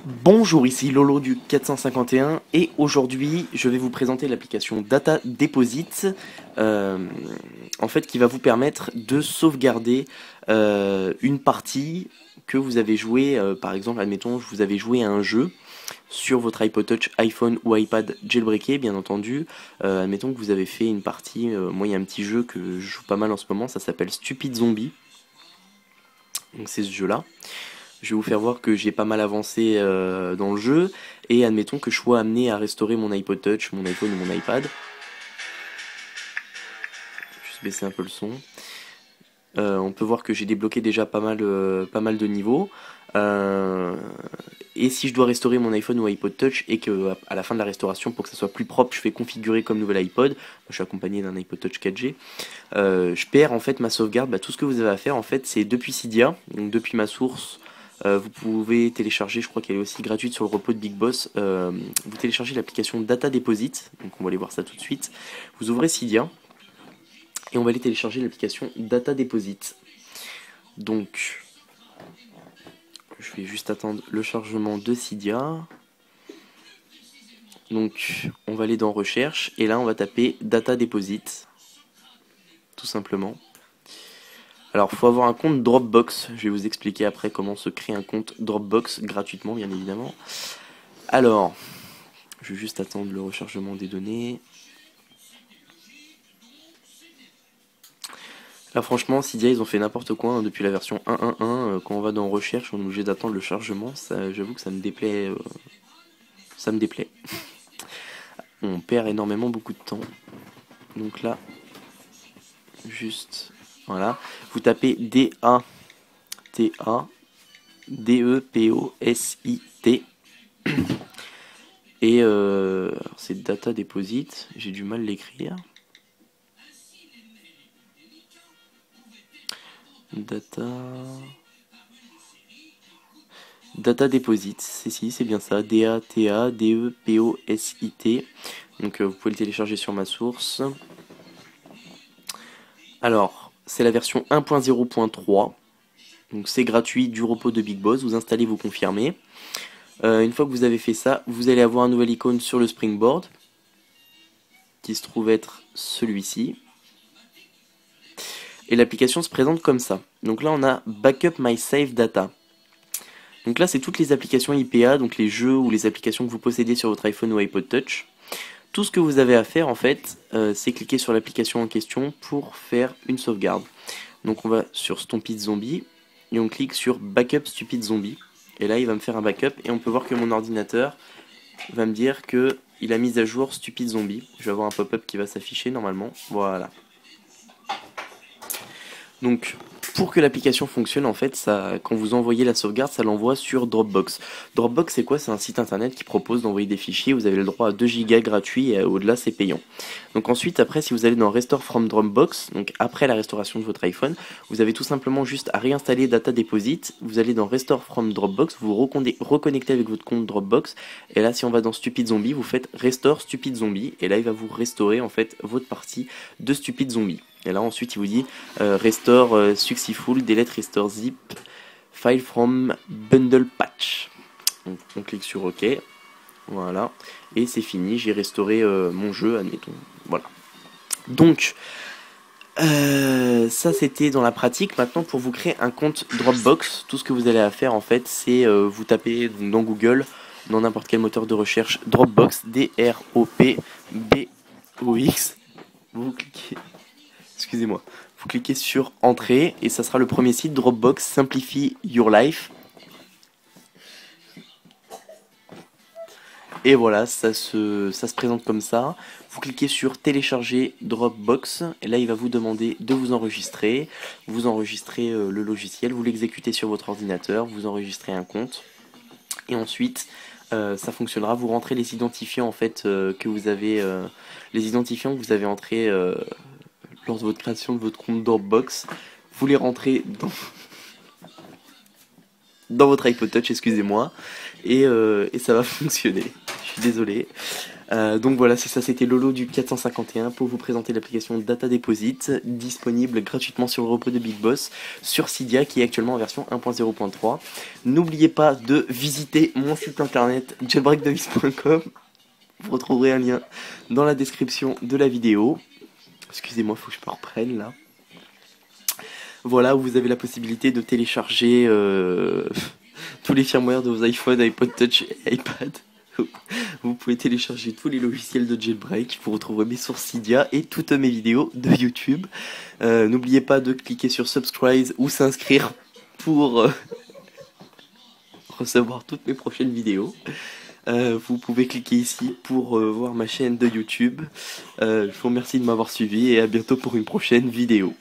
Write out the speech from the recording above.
Bonjour, ici Lolo du 451 et aujourd'hui je vais vous présenter l'application Data Deposit en fait qui va vous permettre de sauvegarder une partie que vous avez joué, par exemple admettons vous avez joué à un jeu sur votre iPod Touch, iPhone ou iPad jailbreaké bien entendu. Admettons que vous avez fait une partie, moi il y a un petit jeu que je joue pas mal en ce moment, ça s'appelle Stupid Zombie, donc c'est ce jeu là. Je vais vous faire voir que j'ai pas mal avancé dans le jeu et admettons que je sois amené à restaurer mon iPod Touch, mon iPhone ou mon iPad. Juste baisser un peu le son. On peut voir que j'ai débloqué déjà pas mal de niveaux. Euh, et si je dois restaurer mon iPhone ou iPod Touch et que à la fin de la restauration, pour que ça soit plus propre, je fais configurer comme nouvel iPod, je suis accompagné d'un iPod Touch 4G, je perds en fait ma sauvegarde. Tout ce que vous avez à faire en fait, c'est depuis Cydia, donc depuis ma source. Vous pouvez télécharger, je crois qu'elle est aussi gratuite sur le repo de Big Boss. Vous téléchargez l'application Data Deposit, donc on va aller voir ça tout de suite. Vous ouvrez Cydia et on va aller télécharger l'application Data Deposit. Donc, je vais juste attendre le chargement de Cydia. Donc, on va aller dans Recherche et là on va taper Data Deposit, tout simplement. Alors, il faut avoir un compte Dropbox. Je vais vous expliquer après comment se créer un compte Dropbox gratuitement, bien évidemment. Alors, je vais juste attendre le rechargement des données. Là, franchement, Cydia, ils ont fait n'importe quoi hein, depuis la version 1.1.1. Quand on va dans Recherche, on est obligé d'attendre le chargement. J'avoue que ça me déplaît. Ça me déplaît. On perd énormément beaucoup de temps. Donc là, juste, voilà. Vous tapez DATA-DEPOSIT. Et c'est Data Deposit. J'ai du mal à l'écrire. Data Deposit, c'est bien ça, DATA-DEPOSIT. Donc vous pouvez le télécharger sur ma source. Alors, c'est la version 1.0.3. Donc c'est gratuit du repos de Big Boss. Vous installez, vous confirmez. Une fois que vous avez fait ça, vous allez avoir un nouvel icône sur le Springboard qui se trouve être celui-ci. Et l'application se présente comme ça. Donc là, on a Backup My Save Data. Donc là, c'est toutes les applications IPA, donc les jeux ou les applications que vous possédez sur votre iPhone ou iPod Touch. Tout ce que vous avez à faire, en fait, c'est cliquer sur l'application en question pour faire une sauvegarde. Donc on va sur Stupid Zombie et on clique sur Backup Stupid Zombie. Et là, il va me faire un backup et on peut voir que mon ordinateur va me dire que il a mis à jour Stupid Zombie. Je vais avoir un pop-up qui va s'afficher normalement. Voilà. Donc, pour que l'application fonctionne, en fait, quand vous envoyez la sauvegarde, ça l'envoie sur Dropbox. Dropbox, c'est quoi? C'est un site internet qui propose d'envoyer des fichiers. Vous avez le droit à 2 Go gratuits et au-delà, c'est payant. Donc ensuite, après, si vous allez dans Restore from Dropbox, donc après la restauration de votre iPhone, vous avez tout simplement juste à réinstaller Data Deposit. Vous allez dans Restore from Dropbox, vous vous reconnectez avec votre compte Dropbox. Et là, si on va dans Stupid Zombie, vous faites Restore Stupid Zombie. Et là, il va vous restaurer en fait votre partie de Stupid Zombie. Et là ensuite il vous dit Restore Successful, Delete Restore Zip, File from Bundle Patch. Donc, on clique sur OK. Voilà. Et c'est fini, j'ai restauré mon jeu, admettons. Voilà. Donc, ça c'était dans la pratique. Maintenant pour vous créer un compte Dropbox, tout ce que vous allez à faire en fait, c'est vous tapez donc, dans Google, dans n'importe quel moteur de recherche, Dropbox, D-R-O-P-B-O-X. Vous cliquez. Excusez-moi. Vous cliquez sur Entrée et ça sera le premier site Dropbox Simplify Your Life. Et voilà, ça se présente comme ça. Vous cliquez sur Télécharger Dropbox et là il va vous demander de vous enregistrer. Vous enregistrez le logiciel, vous l'exécutez sur votre ordinateur, vous enregistrez un compte et ensuite ça fonctionnera. Vous rentrez les identifiants en fait que vous avez, les identifiants que vous avez entrés lors de votre création de votre compte Dropbox, vous les rentrez dans votre iPod Touch, excusez-moi, et ça va fonctionner. suis désolé. Donc voilà, c'est ça, c'était Lolo du 451 pour vous présenter l'application Data Deposit, disponible gratuitement sur le repos de Big Boss, sur Cydia, qui est actuellement en version 1.0.3. N'oubliez pas de visiter mon site internet jailbreakdevis.com. Vous retrouverez un lien dans la description de la vidéo. Excusez-moi, faut que je me reprenne là. Voilà, où vous avez la possibilité de télécharger tous les firmware de vos iPhones, iPod Touch et iPad. Vous pouvez télécharger tous les logiciels de jailbreak. Vous retrouverez mes sources Cydia et toutes mes vidéos de YouTube. N'oubliez pas de cliquer sur subscribe ou s'inscrire pour recevoir toutes mes prochaines vidéos. Vous pouvez cliquer ici pour voir ma chaîne de YouTube. Je vous remercie de m'avoir suivi et à bientôt pour une prochaine vidéo.